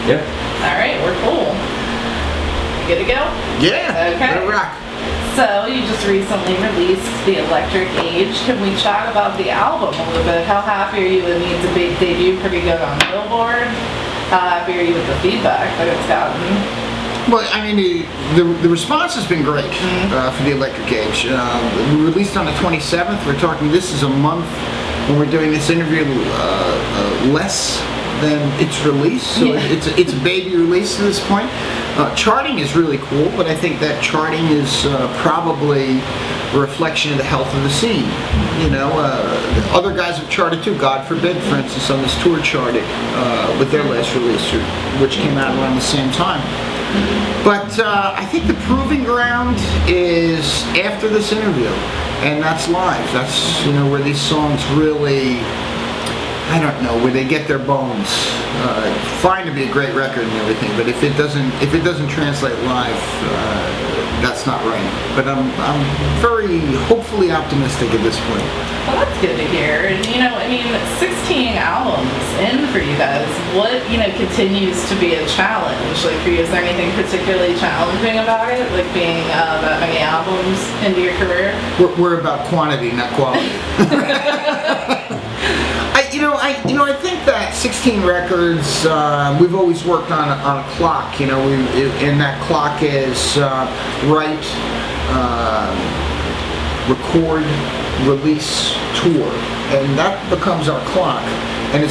Yeah. All right, we're cool. Good to go? Yeah. Okay. Let it rock. So, you just recently released The Electric Age. Can we chat about the album a little bit? How happy are you? It needs a big debut, pretty good on Billboard. How happy are you with the feedback that it's gotten? Well, I mean, the response has been great for The Electric Age. We released on the 27th. We're talking, this is a month when we're doing this interview less than its release. So it's a baby release to this point. Charting is really cool, but I think that charting is probably a reflection of the health of the scene. You know, other guys have charted too. God forbid, for instance, on this tour charted with their last release, which came out around the same time. But I think the proving ground is after this interview, and that's live. That's, you know, where these songs really, I don't know, where they get their bones. It's fine to be a great record and everything, but if it doesn't translate live, that's not right. But I'm very hopefully optimistic at this point. Well, that's good to hear. And, you know, I mean, 16 albums in for you guys. What, you know, continues to be a challenge? Like, for you, is there anything particularly challenging about it? Like being that many albums into your career? We're about quantity, not quality. I think that 16 records, we've always worked on a clock, you know, and that clock is write, record, release, tour, and that becomes our clock. And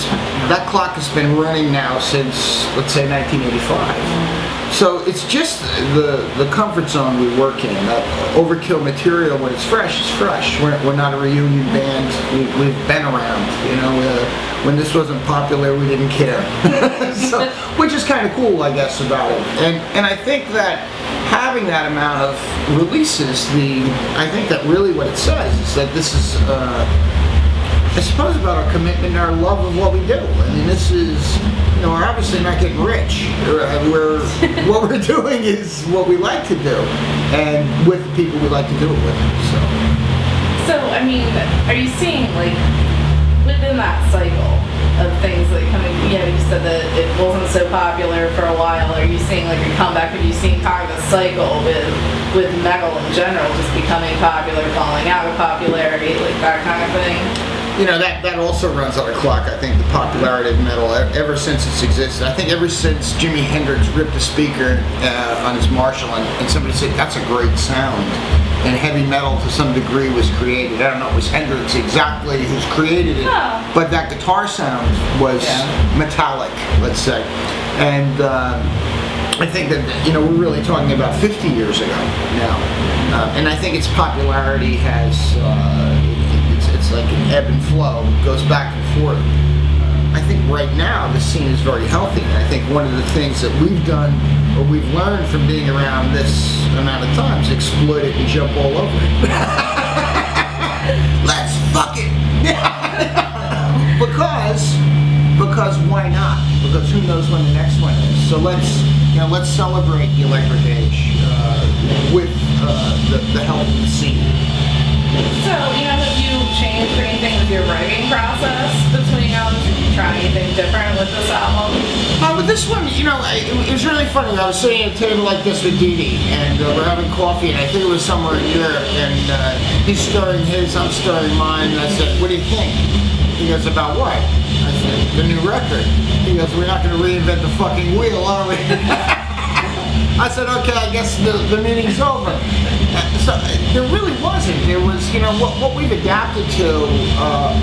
that clock has been running now since, let's say, 1985. So it's just the comfort zone we work in. That Overkill material, when it's fresh, it's fresh. We're not a reunion band. We've been around. You know, when this wasn't popular, we didn't care. So, which is kind of cool, I guess, about it. And I think that having that amount of releases, I think that really what it says is that this is, I suppose, about our commitment and our love of what we do. I mean, this is, you know, we're obviously not getting rich. What we're doing is what we like to do, and with the people we like to do it with. So, I mean, are you seeing, like, within that cycle of things that coming, you know, you said that it wasn't so popular for a while, are you seeing, like, a comeback? Have you seen kind of a cycle with metal in general just becoming popular, falling out of popularity, like that kind of thing? You know, that also runs on a clock. I think the popularity of metal, ever since it's existed, I think ever since Jimi Hendrix ripped a speaker on his Marshall and somebody said, that's a great sound, and heavy metal to some degree was created. I don't know if it was Hendrix exactly who's created it, but that guitar sound was metallic, let's say. And I think that, you know, we're really talking about 50 years ago now. And I think its popularity has... it's like an ebb and flow, it goes back and forth. I think right now the scene is very healthy, and I think one of the things that we've done, or we've learned from being around this amount of time, is exploit it and jump all over it. Let's fuck it! Because why not? Because who knows when the next one is. So let's celebrate the Electric Age with the health of the scene. So, you know, have you changed anything with your writing process between albums? Did you try anything different with this album? With this one, you know, it was really funny. I was sitting at a table like this with Dee Dee, and we're having coffee, and I think it was somewhere in Europe, and he's stirring his, I'm stirring mine, and I said, what do you think? He goes, about what? I said, the new record. He goes, we're not going to reinvent the fucking wheel, are we? I said, okay, I guess the meeting's over. So there really wasn't. There was, you know, what we've adapted to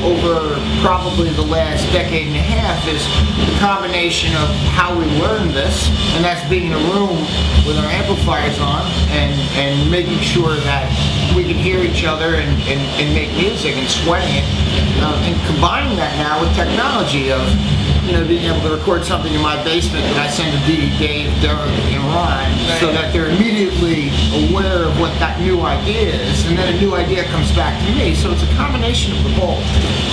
over probably the last decade and a half is the combination of how we learned this, and that's being in a room with our amplifiers on and making sure that we can hear each other and make music and sweating it, and combining that now with technology of, you know, being able to record something in my basement that I send to Dee, Dave, Derek, and Ron, so that they're immediately aware of what that new idea is, and then a new idea comes back to me. So it's a combination of the both.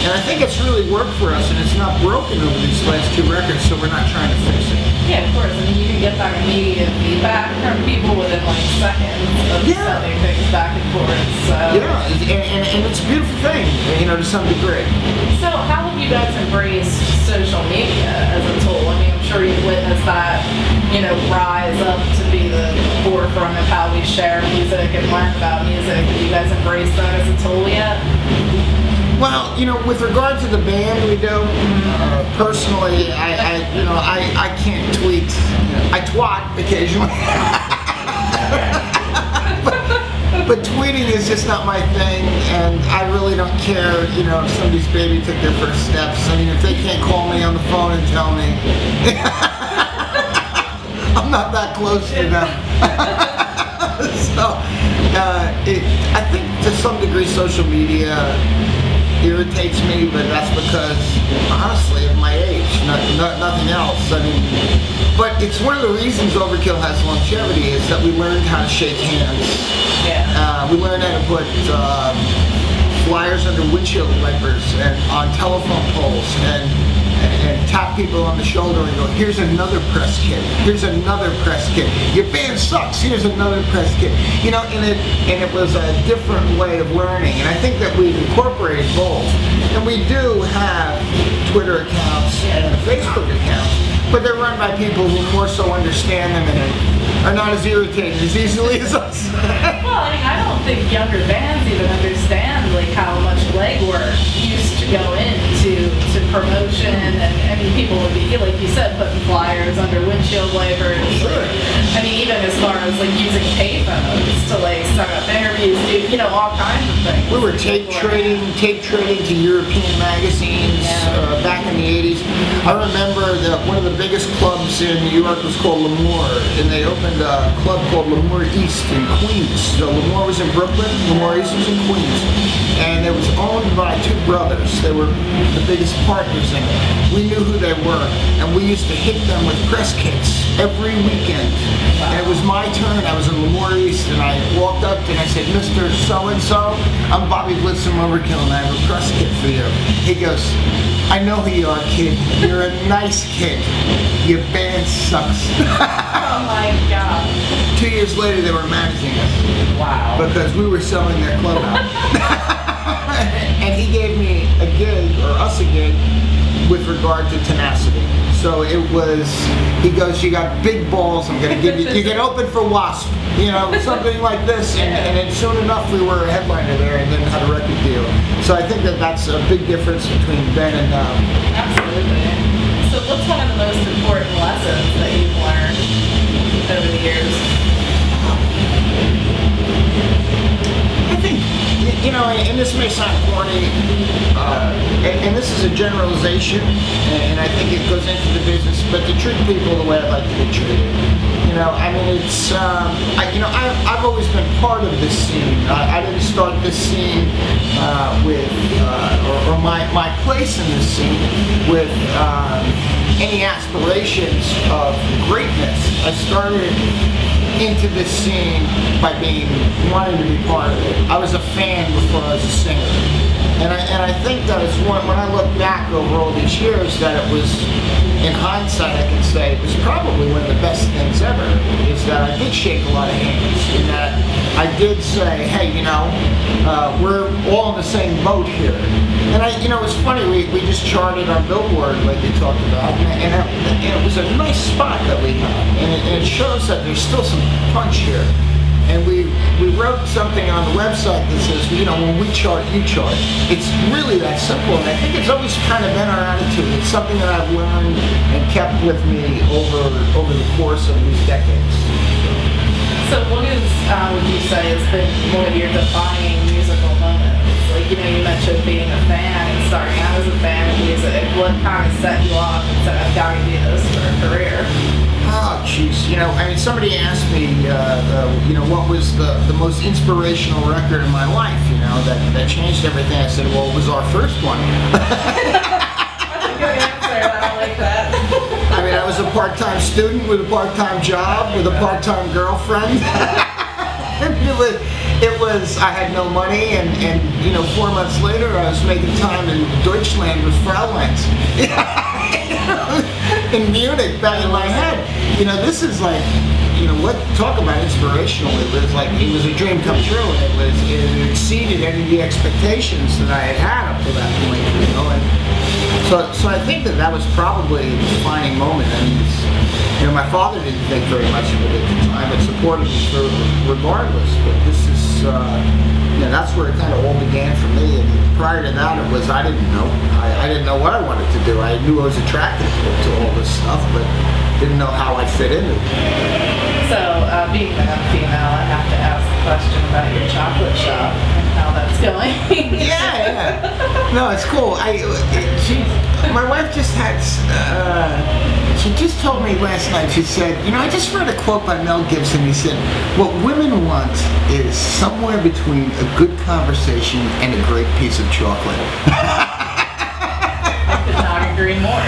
And I think it's really worked for us, and it's not broken over these last two records, so we're not trying to fix it. Yeah, of course. I mean, you can get that immediate feedback from people within like seconds of sending things back and forth. So. Yeah, and it's a beautiful thing, you know, to some degree. So how have you guys embraced social media as a tool? I mean, I'm sure you've witnessed that rise up to be the forefront of how we share music and learn about music? Have you guys embraced that as a tool yet? Well, with regard to the band we do, personally, I can't tweet. I twat occasionally. But tweeting is just not my thing, and I really don't care, if somebody's baby took their first steps. I mean, if they can't call me on the phone and tell me, I'm not that close to them. So, I think to some degree social media irritates me, but that's because, honestly, of my age, nothing else. I mean, but it's one of the reasons Overkill has longevity is that we learned how to shake hands. Yeah. We learned how to put flyers under windshield wipers and on telephone poles and tap people on the shoulder and go, here's another press kit, here's another press kit, your band sucks, here's another press kit, and it was a different way of learning, and I think that we've incorporated both, and we do have Twitter accounts and Facebook accounts, but they're run by people who more so understand them and are not as irritated as easily as us. Well, I don't think younger bands even understand how much legwork used to go into promotion, and people would be, like you said, putting flyers under windshield wipers. Sure. Even as far as using payphones to set up interviews, all kinds of things. We were tape trading to European magazines back in the 80s. I remember that one of the biggest clubs in New York was called L'Amour, and they opened a club called L'Amour East in Queens. So L'Amour was in Brooklyn, L'Amour East was in Queens, and it was owned by two brothers. They were the biggest partners in it. We knew who they were, and we used to hit them with press kits every weekend. And it was my turn. I was in L'Amour East, and I walked up and I said, Mr. So-and-so, I'm Bobby Blitz from Overkill, and I have a press kit for you. He goes, I know who you are, kid. You're a nice kid. Your band sucks. Oh my God. 2 years later, they were managing us. Wow. Because we were selling their club out. And he gave me a gig, or us a gig, with regard to tenacity. So it was, he goes, you got big balls, I'm going to give you can open for Wasp, something like this. And then soon enough, we were a headliner there and then had a record deal. So I think that that's a big difference between then and now. Absolutely. So what's one of the most important lessons that you've learned over the years? I think, and this may sound corny, and this is a generalization, and I think it goes into the business, but to treat people the way I'd like to be treated. It's, I've always been part of this scene. I didn't start this scene or my place in this scene with any aspirations of greatness. I started into this scene by wanting to be part of it. I was a fan before I was a singer. And I think that it's when I look back over all these years that it was, in hindsight I can say, it was probably one of the best things ever, is that I did shake a lot of hands, and that I did say, hey, we're all in the same boat here. And it's funny, we just charted on Billboard like you talked about, and it was a nice spot that we had, and it shows that there's still some punch here. And we wrote something on the website that says, when we chart, you chart. It's really that simple, and I think it's always kind of been our attitude. It's something that I've learned and kept with me over the course of these decades. So what would you say has been one of your defining musical moments? You mentioned being a fan and starting out as a fan of music. What kind of set you off and said, I've got to do this for a career? Oh, jeez. Somebody asked me, what was the most inspirational record in my life, that changed everything. I said, well, it was our first one. That's a good answer. I like that. I was a part-time student with a part-time job, with a part-time girlfriend. It was, I had no money, and 4 months later, I was making time in Deutschland with Frauleins. In Munich, back in my head. This is like, talk about inspirational. It was a dream come true, and it exceeded any of the expectations that I had up to that point, and so I think that was probably a defining moment. My my father didn't think very much of it at the time, but supported me regardless. But this is, that's where it kind of all began for me. And prior to that, it was, I didn't know. I didn't know what I wanted to do. I knew I was attracted to all this stuff, but didn't know how I'd fit into it. So, being that I'm female, I have to ask the question about your chocolate shop and how that's going. Yeah. No, it's cool. My wife just had, she just told me last night, she said, I just read a quote by Mel Gibson. He said, what women want is somewhere between a good conversation and a great piece of chocolate. I could not agree more.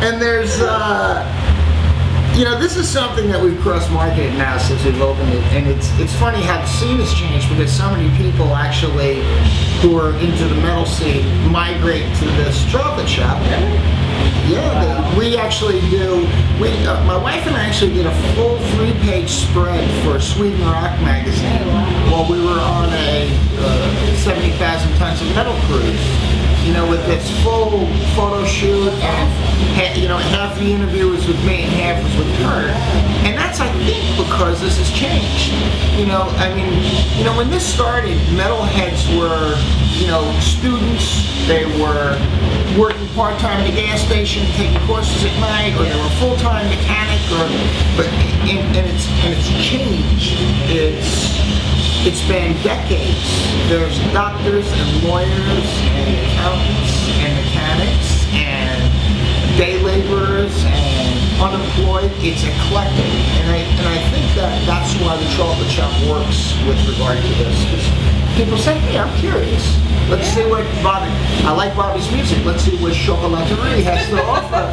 And there's this is something that we've cross-marketed now since we've opened it, and it's funny how the scene has changed because so many people actually who are into the metal scene migrate to this chocolate shop. Yeah, we actually do. My wife and I actually did a full 3-page spread for Sweden Rock magazine while we were on a 70,000 tons of metal cruise. With this full photo shoot, and half the interview was with me and half was with her. And that's, I think, because this has changed. When this started, metalheads were, students. They were working part-time at a gas station, taking courses at night, or they were a full-time mechanic. And it's changed. It's been decades. There's doctors and lawyers and accountants and mechanics and day laborers and unemployed. It's eclectic, and I think that's why the chocolate shop works with regard to this. People say, hey, I'm curious. Let's see what Bobby. I like Bobby's music. Let's see what Chocolaterie has to offer.